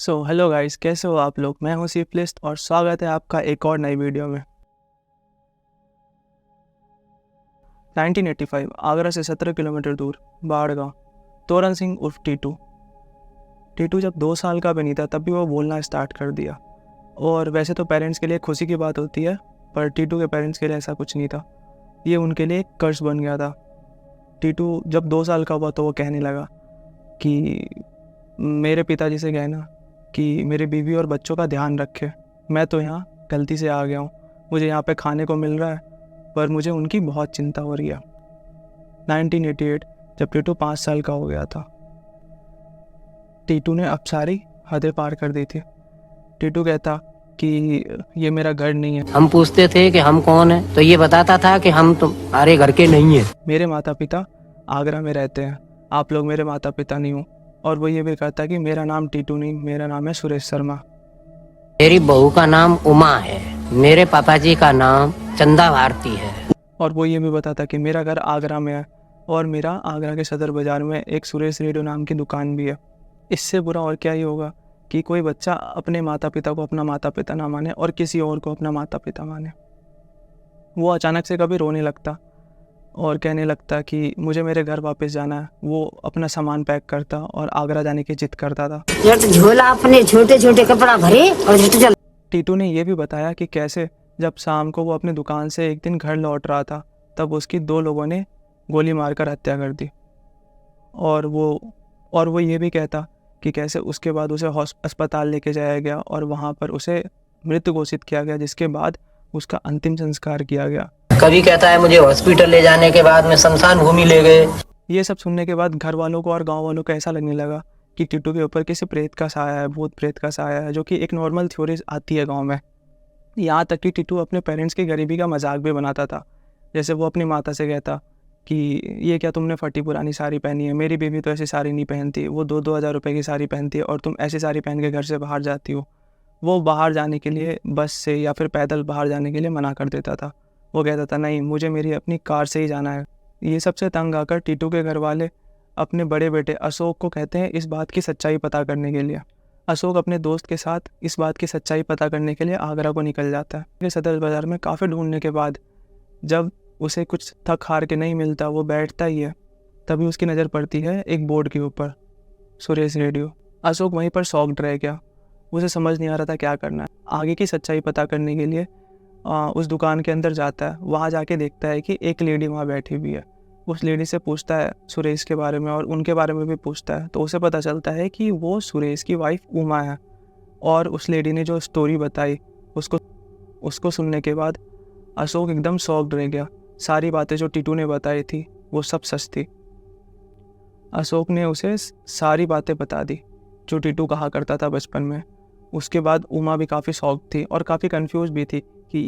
Hello guys, कैसे हो आप लोग। मैं हूं सीप्लिस्ट और स्वागत है आपका एक और नई वीडियो में। 1985 आगरा से 17 किलोमीटर दूर बाड़गांव, तोरन सिंह उर्फ टीटू। टीटू जब 2 साल का भी नहीं था तब भी वो बोलना स्टार्ट कर दिया। और वैसे तो पेरेंट्स के लिए खुशी की बात होती है, पर टीटू के पेरेंट्स के लिए ऐसा कुछ नहीं था। ये उनके लिए एक कर्ज बन गया था। टीटू जब 2 साल का हुआ तो वो कहने लगा कि मेरे पिताजी से कहना कि मेरी बीवी और बच्चों का ध्यान रखे। मैं तो यहाँ गलती से आ गया हूँ, मुझे यहाँ पे खाने को मिल रहा है पर मुझे उनकी बहुत चिंता हो रही है। 1988 जब टीटू 5 साल का हो गया था, टीटू ने अब सारी हदें पार कर दी थी। टीटू कहता कि ये मेरा घर नहीं है। हम पूछते थे कि हम कौन हैं, तो ये बताता था कि हम तुम्हारे घर के नहीं हैं। मेरे माता पिता आगरा में रहते हैं, आप लोग मेरे माता पिता नहीं हो। और वो ये भी कहता कि मेरा नाम टीटू नहीं, मेरा नाम है सुरेश शर्मा। मेरी बहू का नाम उमा है, मेरे पापाजी का नाम चंदा भारती है। और वो ये भी बताता कि मेरा घर आगरा में है और मेरा आगरा के सदर बाज़ार में एक सुरेश रेडियो नाम की दुकान भी है। इससे बुरा और क्या ही होगा कि कोई बच्चा अपने माता पिता को अपना माता पिता ना माने और किसी और को अपना माता पिता माने। वो अचानक से कभी रोने लगता और कहने लगता कि मुझे मेरे घर वापस जाना है। वो अपना सामान पैक करता और आगरा जाने की जिद करता था। झोला अपने छोटे छोटे कपड़ा भरे और चल। टीटू ने यह भी बताया कि कैसे जब शाम को वो अपने दुकान से एक दिन घर लौट रहा था तब उसकी 2 लोगों ने गोली मारकर हत्या कर दी। और वो ये भी कहता कि कैसे उसके बाद उसे अस्पताल लेके जाया गया और वहाँ पर उसे मृत घोषित किया गया, जिसके बाद उसका अंतिम संस्कार किया गया। कभी कहता है मुझे हॉस्पिटल ले जाने के बाद में शमशान भूमि ले गए। ये सब सुनने के बाद घर वालों को और गांव वालों को ऐसा लगने लगा कि टीटू के ऊपर किसी प्रेत का साया है, भूत प्रेत का साया है, जो कि एक नॉर्मल थ्योरी आती है गांव में। यहाँ तक कि टीटू अपने पेरेंट्स की गरीबी का मजाक भी बनाता था। जैसे वो अपनी माता से कहता कि ये क्या तुमने फटी पुरानी साड़ी पहनी है, मेरी बीवी तो ऐसी साड़ी नहीं पहनती, वो 2-2 हज़ार रुपये की साड़ी पहनती है और तुम ऐसी साड़ी पहन के घर से बाहर जाती हो। वो बाहर जाने के लिए बस से या फिर पैदल बाहर जाने के लिए मना कर देता था। वो कहता था नहीं, मुझे मेरी अपनी कार से ही जाना है। ये सबसे तंग आकर टीटू के घर वाले अपने बड़े बेटे अशोक को कहते हैं इस बात की सच्चाई पता करने के लिए। अशोक अपने दोस्त के साथ इस बात की सच्चाई पता करने के लिए आगरा को निकल जाता है। सदर बाज़ार में काफ़ी ढूंढने के बाद जब उसे कुछ थक हार के नहीं मिलता, वो बैठता ही है, तभी उसकी नज़र पड़ती है एक बोर्ड के ऊपर, सुरेश रेडियो। अशोक वहीं पर शॉक्ड रह गया, उसे समझ नहीं आ रहा था क्या करना है। आगे की सच्चाई पता करने के लिए उस दुकान के अंदर जाता है। वहाँ जाके देखता है कि एक लेडी वहाँ बैठी हुई है। उस लेडी से पूछता है सुरेश के बारे में और उनके बारे में भी पूछता है, तो उसे पता चलता है कि वो सुरेश की वाइफ उमा है। और उस लेडी ने जो स्टोरी बताई उसको सुनने के बाद अशोक एकदम शॉक्ड रह गया। सारी बातें जो टीटू ने बताई थी वो सब सच थी। अशोक ने उसे सारी बातें बता दी जो टीटू कहा करता था बचपन में। उसके बाद उमा भी काफ़ी शॉक थी और काफ़ी कंफ्यूज भी थी कि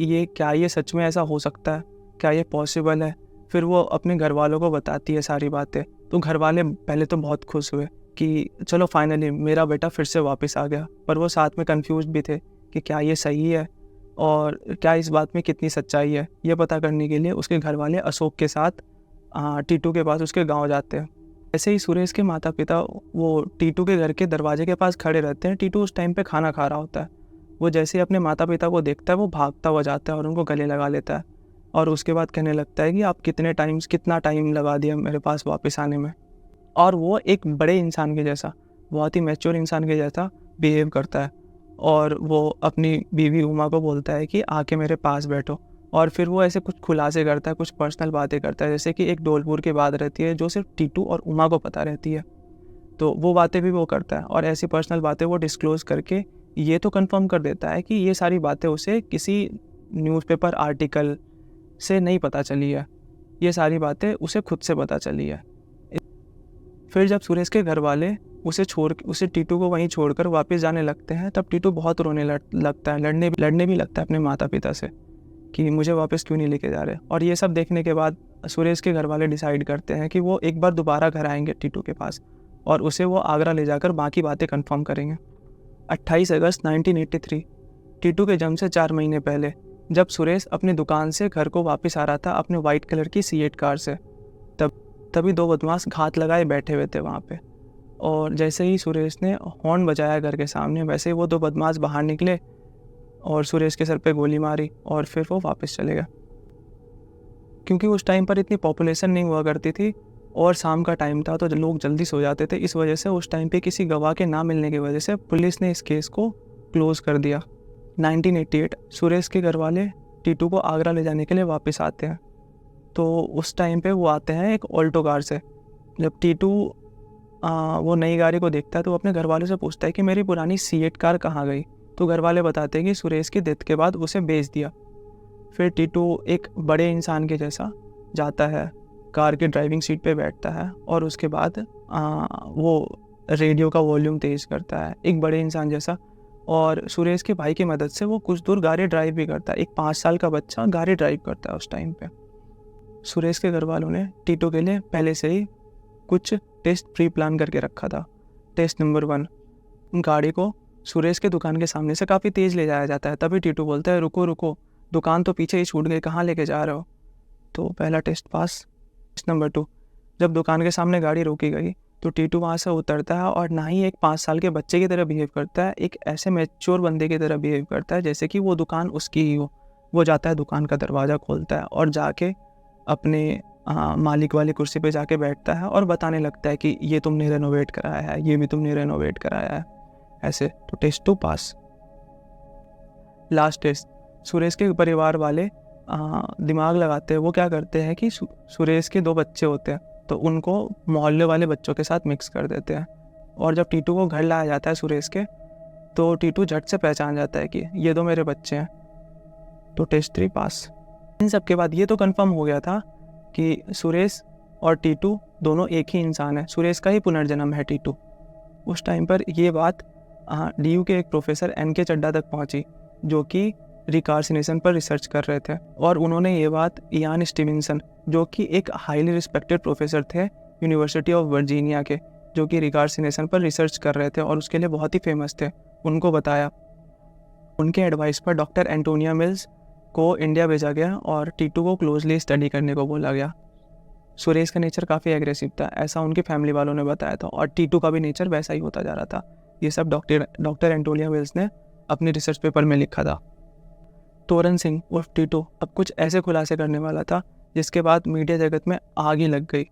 ये सच में ऐसा हो सकता है, क्या ये पॉसिबल है। फिर वो अपने घर वालों को बताती है सारी बातें, तो घर वाले पहले तो बहुत खुश हुए कि चलो फाइनली मेरा बेटा फिर से वापस आ गया, पर वो साथ में कंफ्यूज भी थे कि क्या ये सही है और क्या इस बात में कितनी सच्चाई है। ये पता करने के लिए उसके घर वाले अशोक के साथ टीटू के पास उसके गाँव जाते हैं। ऐसे ही सुरेश के माता पिता वो टीटू के घर के दरवाजे के पास खड़े रहते हैं। टीटू उस टाइम पे खाना खा रहा होता है। वो जैसे ही अपने माता पिता को देखता है वो भागता हुआ जाता है और उनको गले लगा लेता है और उसके बाद कहने लगता है कि आप कितना टाइम लगा दिया मेरे पास वापस आने में। और वो एक बड़े इंसान के जैसा, बहुत ही मैच्योर इंसान के जैसा बिहेव करता है और वो अपनी बीवी उमा को बोलता है कि आके मेरे पास बैठो। और फिर वो ऐसे कुछ खुलासे करता है, कुछ पर्सनल बातें करता है, जैसे कि एक डोलपुर की बात रहती है जो सिर्फ टीटू और उमा को पता रहती है, तो वो बातें भी वो करता है। और ऐसी पर्सनल बातें वो डिस्क्लोज करके ये तो कंफर्म कर देता है कि ये सारी बातें उसे किसी न्यूज़पेपर आर्टिकल से नहीं पता चली है, ये सारी बातें उसे खुद से पता चली है। फिर जब सुरेश के घर वाले उसे टीटू को वहीं छोड़कर वापस जाने लगते हैं, तब टीटू बहुत रोने लगता है, लड़ने भी लगता है अपने माता पिता से कि मुझे वापस क्यों नहीं लेके जा रहे। और ये सब देखने के बाद सुरेश के घर वाले डिसाइड करते हैं कि वो एक बार दोबारा घर आएंगे टीटू के पास और उसे वो आगरा ले जाकर बाकी बातें कंफर्म करेंगे। 28 अगस्त 1983 टीटू के जन्म से 4 महीने पहले जब सुरेश अपनी दुकान से घर को वापस आ रहा था अपने वाइट कलर की C8 कार से, तभी 2 बदमाश घात लगाए बैठे हुए थे वहाँ पे। और जैसे ही सुरेश ने हॉर्न बजाया घर के सामने, वैसे ही वो 2 बदमाश बाहर निकले और सुरेश के सर पे गोली मारी और फिर वो वापस चले गए। क्योंकि उस टाइम पर इतनी पॉपुलेशन नहीं हुआ करती थी और शाम का टाइम था तो लोग जल्दी सो जाते थे, इस वजह से उस टाइम पे किसी गवाह के ना मिलने की वजह से पुलिस ने इस केस को क्लोज कर दिया। 1988 सुरेश के घर वाले टीटू को आगरा ले जाने के लिए वापस आते हैं। तो उस टाइम पे वो आते हैं एक ऑल्टो कार से। जब टीटू वो नई गाड़ी को देखता है तो वो अपने घर वालों से पूछता है कि मेरी पुरानी सीएट कार कहाँ गई। तो घर वाले बताते हैं कि सुरेश की डेथ के बाद उसे बेच दिया। फिर टीटू एक बड़े इंसान के जैसा जाता है, कार की ड्राइविंग सीट पे बैठता है और उसके बाद वो रेडियो का वॉल्यूम तेज़ करता है एक बड़े इंसान जैसा, और सुरेश के भाई की मदद से वो कुछ दूर गाड़ी ड्राइव भी करता है। एक 5 साल का बच्चा गाड़ी ड्राइव करता है उस टाइम पे। सुरेश के घर वालों ने टीटू के लिए पहले से ही कुछ टेस्ट प्री प्लान करके रखा था। टेस्ट नंबर 1, गाड़ी को सुरेश के दुकान के सामने से काफ़ी तेज़ ले जाया जाता है। तभी टीटू बोलता है रुको रुको, दुकान तो पीछे ही छूट गई, कहाँ लेके जा रहे हो। तो पहला टेस्ट पास। टेस्ट नंबर 2, जब दुकान के सामने गाड़ी रोकी गई तो टीटू वहाँ से उतरता है और ना ही एक 5 साल के बच्चे की तरह बिहेव करता है, एक ऐसे मैच्योर बंदे की तरह बिहेव करता है जैसे कि वो दुकान उसकी ही हो। वो जाता है, दुकान का दरवाज़ा खोलता है और जाके अपने मालिक वाली कुर्सी पे जाके बैठता है और बताने लगता है कि ये तुमने रेनोवेट कराया है, ये भी तुमने रेनोवेट कराया है, ऐसे। तो टेस्ट 2 पास। लास्ट टेस्ट, सुरेश के परिवार वाले दिमाग लगाते हैं। वो क्या करते हैं कि सुरेश के 2 बच्चे होते हैं तो उनको मोहल्ले वाले बच्चों के साथ मिक्स कर देते हैं। और जब टीटू को घर लाया जाता है सुरेश के, तो टीटू झट से पहचान जाता है कि ये 2 मेरे बच्चे हैं। तो टेस्ट 3 पास। इन सब के बाद ये तो कंफर्म हो गया था कि सुरेश और टीटू दोनों एक ही इंसान है, सुरेश का ही पुनर्जन्म है टीटू। उस टाइम पर ये बात DU के एक प्रोफेसर NK चड्डा तक पहुंची, जो कि रिकार्सिनेशन पर रिसर्च कर रहे थे। और उन्होंने ये बात इयान स्टीवेंसन, जो कि एक हाईली रिस्पेक्टेड प्रोफेसर थे यूनिवर्सिटी ऑफ वर्जीनिया के, जो कि रिकार्सिनेशन पर रिसर्च कर रहे थे और उसके लिए बहुत ही फेमस थे, उनको बताया। उनके एडवाइस पर डॉक्टर एंटोनिया मिल्स को इंडिया भेजा गया और टीटू को क्लोजली स्टडी करने को बोला गया। सुरेश का नेचर काफ़ी एग्रेसिव था, ऐसा उनकी फैमिली वालों ने बताया था, और टीटू का भी नेचर वैसा ही होता जा रहा था। ये सब डॉक्टर एंटोनिया मिल्स ने अपने रिसर्च पेपर में लिखा था। तोरन सिंह उर्फ टीटू अब कुछ ऐसे खुलासे करने वाला था जिसके बाद मीडिया जगत में आग ही लग गई।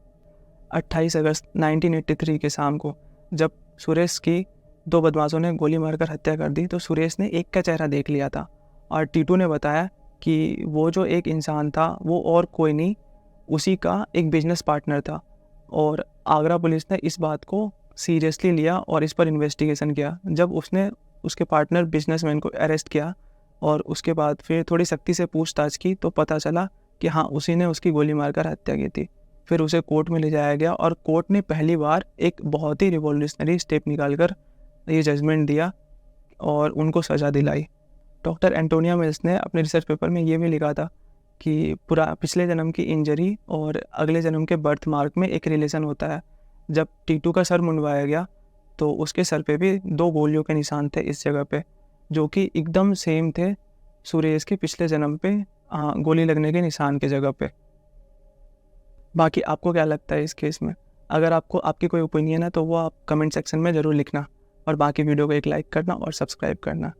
28 अगस्त 1983 के शाम को जब सुरेश की 2 बदमाशों ने गोली मारकर हत्या कर दी तो सुरेश ने एक का चेहरा देख लिया था और टीटू ने बताया कि वो जो एक इंसान था वो और कोई नहीं, उसी का एक बिजनेस पार्टनर था। और आगरा पुलिस ने इस बात को सीरियसली लिया और इस पर इन्वेस्टिगेशन किया। जब उसने उसके पार्टनर बिजनेसमैन को अरेस्ट किया और उसके बाद फिर थोड़ी सख्ती से पूछताछ की तो पता चला कि हाँ, उसी ने उसकी गोली मारकर हत्या की थी। फिर उसे कोर्ट में ले जाया गया और कोर्ट ने पहली बार एक बहुत ही रिवॉल्यूशनरी स्टेप निकालकर ये जजमेंट दिया और उनको सज़ा दिलाई। डॉक्टर एंटोनिया मिल्स ने अपने रिसर्च पेपर में ये भी लिखा था कि पिछले जन्म की इंजरी और अगले जन्म के बर्थ मार्क में एक रिलेशन होता है। जब टीटू का सर मुंडवाया गया तो उसके सर पे भी 2 गोलियों के निशान थे इस जगह पे, जो कि एकदम सेम थे सुरेश के पिछले जन्म पे गोली लगने के निशान के जगह पे। बाकी आपको क्या लगता है इस केस में? अगर आपको आपकी कोई ओपिनियन है तो वो आप कमेंट सेक्शन में ज़रूर लिखना और बाकी वीडियो को एक लाइक करना और सब्सक्राइब करना।